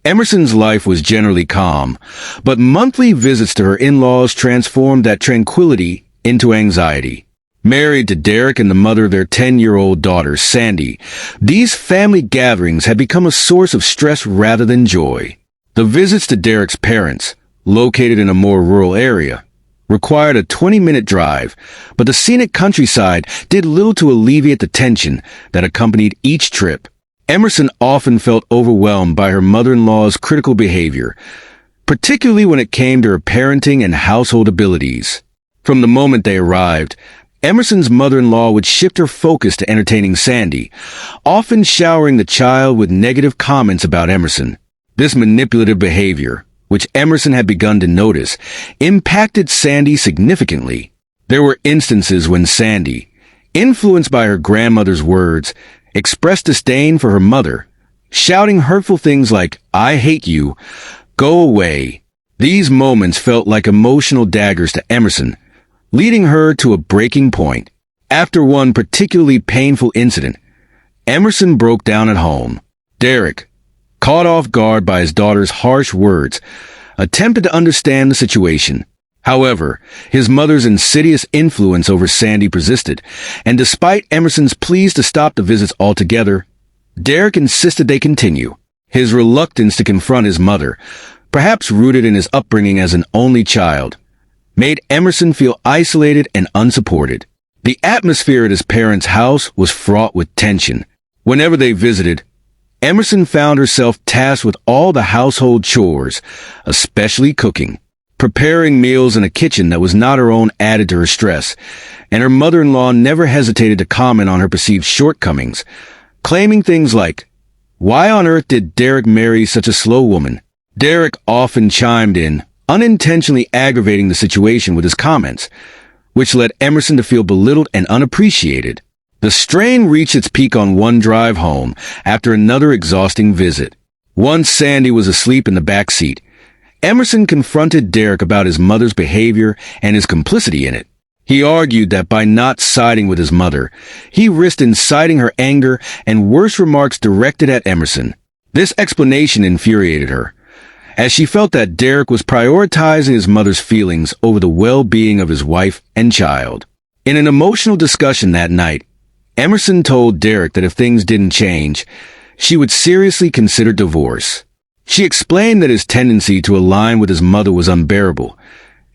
Emerson's life was generally calm, but monthly visits to her in-laws transformed that tranquility into anxiety. Married to Derek and the mother of their 10-year-old daughter, Sandy, these family gatherings had become a source of stress rather than joy. The visits to Derek's parents, located in a more rural area, required a 20-minute drive, but the scenic countryside did little to alleviate the tension that accompanied each trip. Emerson often felt overwhelmed by her mother-in-law's critical behavior, particularly when it came to her parenting and household abilities. From the moment they arrived, Emerson's mother-in-law would shift her focus to entertaining Sandy, often showering the child with negative comments about Emerson. This manipulative behavior, which Emerson had begun to notice, impacted Sandy significantly. There were instances when Sandy, influenced by her grandmother's words, expressed disdain for her mother, shouting hurtful things like, "I hate you," "Go away." These moments felt like emotional daggers to Emerson, leading her to a breaking point. After one particularly painful incident, Emerson broke down at home. Derek, caught off guard by his daughter's harsh words, attempted to understand the situation. However, his mother's insidious influence over Sandy persisted, and despite Emerson's pleas to stop the visits altogether, Derek insisted they continue. His reluctance to confront his mother, perhaps rooted in his upbringing as an only child, made Emerson feel isolated and unsupported. The atmosphere at his parents' house was fraught with tension. Whenever they visited, Emerson found herself tasked with all the household chores, especially cooking. Preparing meals in a kitchen that was not her own added to her stress, and her mother-in-law never hesitated to comment on her perceived shortcomings, claiming things like, "Why on earth did Derek marry such a slow woman?" Derek often chimed in, unintentionally aggravating the situation with his comments, which led Emerson to feel belittled and unappreciated. The strain reached its peak on one drive home after another exhausting visit. Once Sandy was asleep in the back seat, Emerson confronted Derek about his mother's behavior and his complicity in it. He argued that by not siding with his mother, he risked inciting her anger and worse remarks directed at Emerson. This explanation infuriated her, as she felt that Derek was prioritizing his mother's feelings over the well-being of his wife and child. In an emotional discussion that night, Emerson told Derek that if things didn't change, she would seriously consider divorce. She explained that his tendency to align with his mother was unbearable,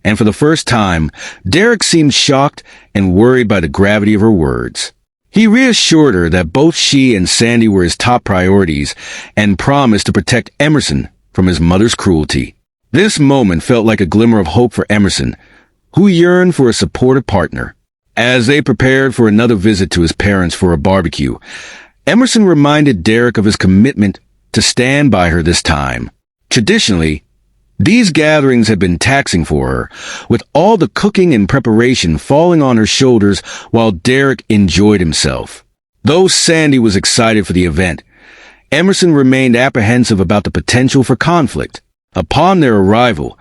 and for the first time, Derek seemed shocked and worried by the gravity of her words. He reassured her that both she and Sandy were his top priorities and promised to protect Emerson from his mother's cruelty. This moment felt like a glimmer of hope for Emerson, who yearned for a supportive partner. As they prepared for another visit to his parents for a barbecue, Emerson reminded Derek of his commitment to stand by her this time. Traditionally, these gatherings had been taxing for her, with all the cooking and preparation falling on her shoulders while Derek enjoyed himself. Though Sandy was excited for the event, Emerson remained apprehensive about the potential for conflict. Upon their arrival,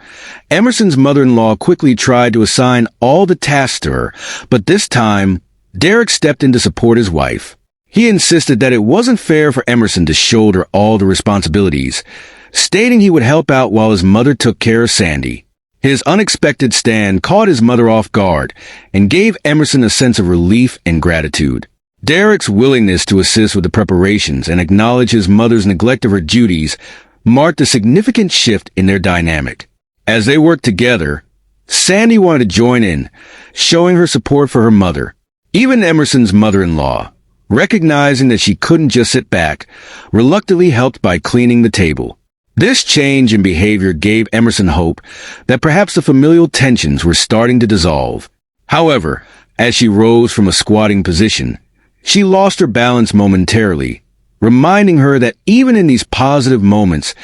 Emerson's mother-in-law quickly tried to assign all the tasks to her, but this time, Derek stepped in to support his wife. He insisted that it wasn't fair for Emerson to shoulder all the responsibilities, stating he would help out while his mother took care of Sandy. His unexpected stand caught his mother off guard and gave Emerson a sense of relief and gratitude. Derek's willingness to assist with the preparations and acknowledge his mother's neglect of her duties marked a significant shift in their dynamic. As they worked together, Sandy wanted to join in, showing her support for her mother. Even Emerson's mother-in-law, recognizing that she couldn't just sit back, reluctantly helped by cleaning the table. This change in behavior gave Emerson hope that perhaps the familial tensions were starting to dissolve. However, as she rose from a squatting position, she lost her balance momentarily, reminding her that even in these positive moments,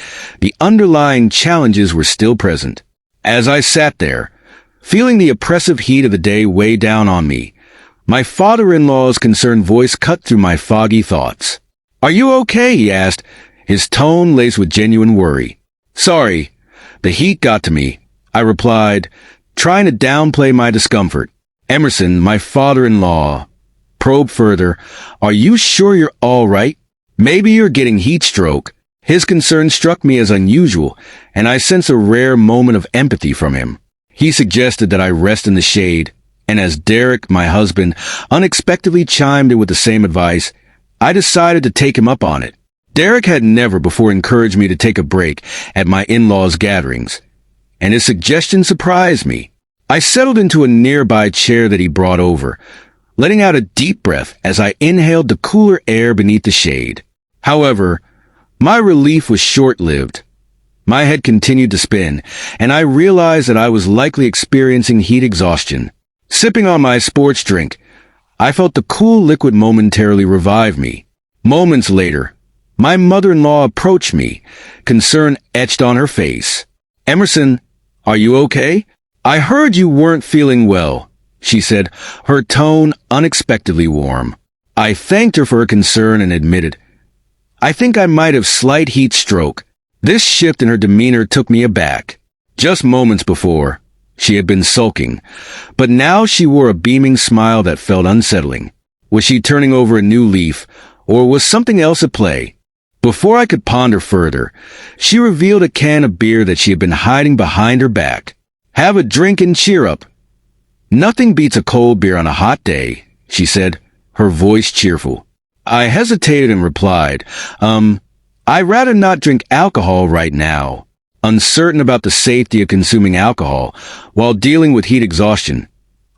the underlying challenges were still present. As I sat there, feeling the oppressive heat of the day weigh down on me, my father-in-law's concerned voice cut through my foggy thoughts. "Are you okay?" he asked, his tone laced with genuine worry. "Sorry, the heat got to me," I replied, trying to downplay my discomfort. Emerson, my father-in-law, probed further. "Are you sure you're all right? Maybe you're getting heat stroke." His concern struck me as unusual, and I sensed a rare moment of empathy from him. He suggested that I rest in the shade, and as Derek, my husband, unexpectedly chimed in with the same advice, I decided to take him up on it. Derek had never before encouraged me to take a break at my in-laws' gatherings, and his suggestion surprised me. I settled into a nearby chair that he brought over, letting out a deep breath as I inhaled the cooler air beneath the shade. However, my relief was short-lived. My head continued to spin, and I realized that I was likely experiencing heat exhaustion. Sipping on my sports drink, I felt the cool liquid momentarily revive me. Moments later, my mother-in-law approached me, concern etched on her face. "Emerson, are you okay? I heard you weren't feeling well," she said, her tone unexpectedly warm. I thanked her for her concern and admitted, "I think I might have slight heat stroke." This shift in her demeanor took me aback. Just moments before, she had been sulking, but now she wore a beaming smile that felt unsettling. Was she turning over a new leaf, or was something else at play? Before I could ponder further, she revealed a can of beer that she had been hiding behind her back. "Have a drink and cheer up. Nothing beats a cold beer on a hot day," she said, her voice cheerful. I hesitated and replied, "I'd rather not drink alcohol right now." Uncertain about the safety of consuming alcohol while dealing with heat exhaustion,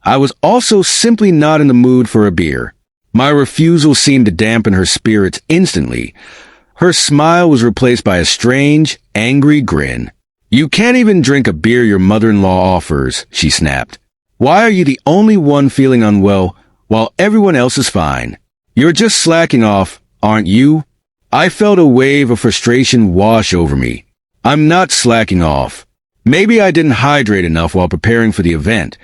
I was also simply not in the mood for a beer. My refusal seemed to dampen her spirits instantly. Her smile was replaced by a strange, angry grin. "You can't even drink a beer your mother-in-law offers," she snapped. "Why are you the only one feeling unwell while everyone else is fine? You're just slacking off, aren't you?" I felt a wave of frustration wash over me. "I'm not slacking off. Maybe I didn't hydrate enough while preparing for the event,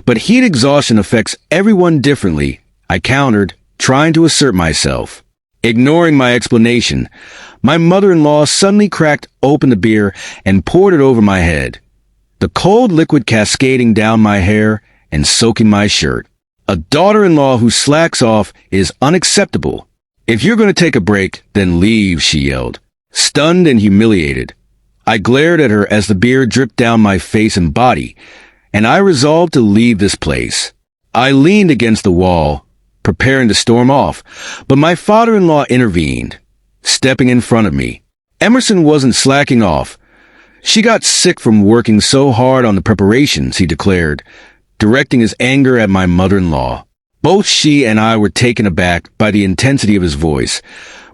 but heat exhaustion affects everyone differently," I countered, trying to assert myself. Ignoring my explanation, my mother-in-law suddenly cracked open the beer and poured it over my head, the cold liquid cascading down my hair and soaking my shirt. "A daughter-in-law who slacks off is unacceptable. If you're going to take a break, then leave," she yelled. Stunned and humiliated, I glared at her as the beer dripped down my face and body, and I resolved to leave this place. I leaned against the wall, preparing to storm off, but my father-in-law intervened, stepping in front of me. Emerson wasn't slacking off. "She got sick from working so hard on the preparations," he declared, directing his anger at my mother-in-law. Both she and I were taken aback by the intensity of his voice,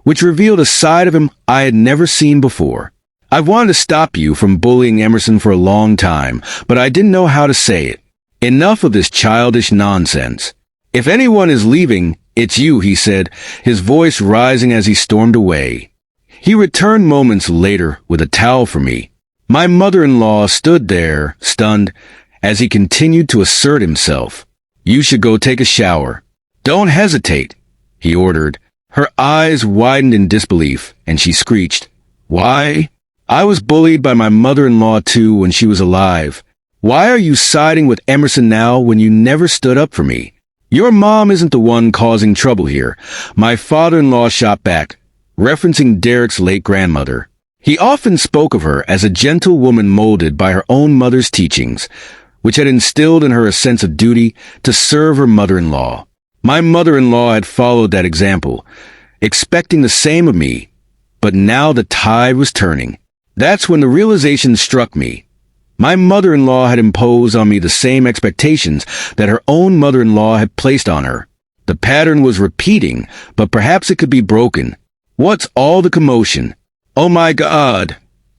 which revealed a side of him I had never seen before. "I've wanted to stop you from bullying Emerson for a long time, but I didn't know how to say it. Enough of this childish nonsense. If anyone is leaving, it's you," he said, his voice rising as he stormed away. He returned moments later with a towel for me. My mother-in-law stood there, stunned, as he continued to assert himself. "You should go take a shower." "Don't hesitate," he ordered. Her eyes widened in disbelief, and she screeched, "Why? I was bullied by my mother-in-law too when she was alive. Why are you siding with Emerson now when you never stood up for me? Your mom isn't the one causing trouble here," my father-in-law shot back, referencing Derek's late grandmother. He often spoke of her as a gentle woman molded by her own mother's teachings, which had instilled in her a sense of duty to serve her mother-in-law. My mother-in-law had followed that example, expecting the same of me, but now the tide was turning. That's when the realization struck me. My mother-in-law had imposed on me the same expectations that her own mother-in-law had placed on her. The pattern was repeating, but perhaps it could be broken. What's all the commotion? "Oh my God!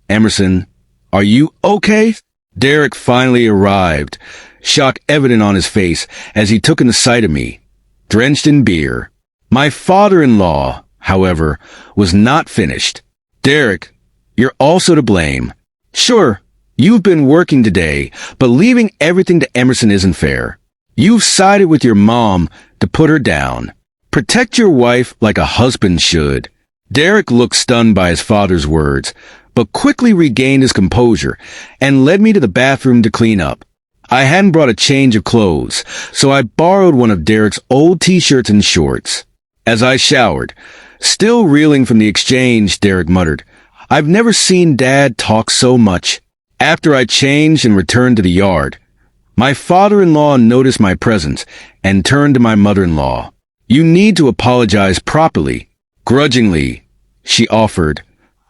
Emerson, are you okay?" Derek finally arrived, shock evident on his face as he took in the sight of me, drenched in beer. My father-in-law, however, was not finished. "Derek, you're also to blame. Sure, you've been working today, but leaving everything to Emerson isn't fair. You've sided with your mom to put her down. Protect your wife like a husband should." Derek looked stunned by his father's words, but quickly regained his composure and led me to the bathroom to clean up. I hadn't brought a change of clothes, so I borrowed one of Derek's old t-shirts and shorts. As I showered, still reeling from the exchange, Derek muttered, I've never seen Dad talk so much. After I changed and returned to the yard, my father-in-law noticed my presence and turned to my mother-in-law. "You need to apologize properly." Grudgingly, she offered,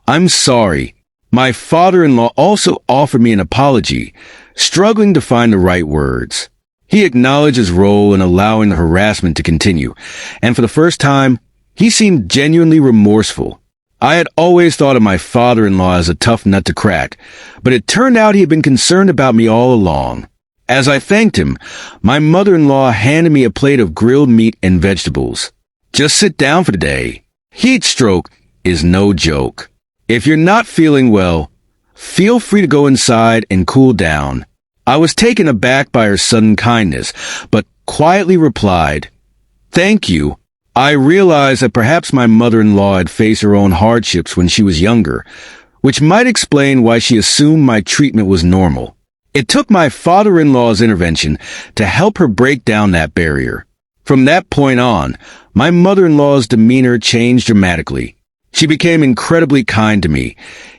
"I'm sorry." My father-in-law also offered me an apology, struggling to find the right words. He acknowledged his role in allowing the harassment to continue, and for the first time, he seemed genuinely remorseful. I had always thought of my father-in-law as a tough nut to crack, but it turned out he had been concerned about me all along. As I thanked him, my mother-in-law handed me a plate of grilled meat and vegetables. "Just sit down for the day. Heat stroke is no joke. If you're not feeling well, feel free to go inside and cool down." I was taken aback by her sudden kindness, but quietly replied, "Thank you." I realized that perhaps my mother-in-law had faced her own hardships when she was younger, which might explain why she assumed my treatment was normal. It took my father-in-law's intervention to help her break down that barrier. From that point on, my mother-in-law's demeanor changed dramatically. She became incredibly kind to me,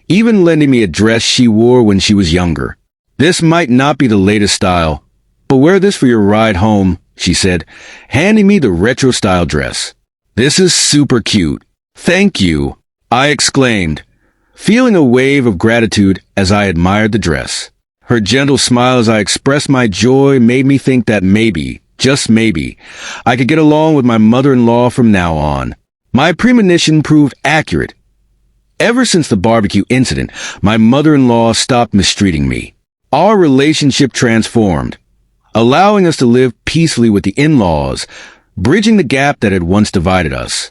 even lending me a dress she wore when she was younger. "This might not be the latest style, but wear this for your ride home," she said, handing me the retro-style dress. "This is super cute." "Thank you," I exclaimed, feeling a wave of gratitude as I admired the dress. Her gentle smile as I expressed my joy made me think that maybe, just maybe, I could get along with my mother-in-law from now on. My premonition proved accurate. Ever since the barbecue incident, my mother-in-law stopped mistreating me. Our relationship transformed, allowing us to live peacefully with the in-laws, bridging the gap that had once divided us.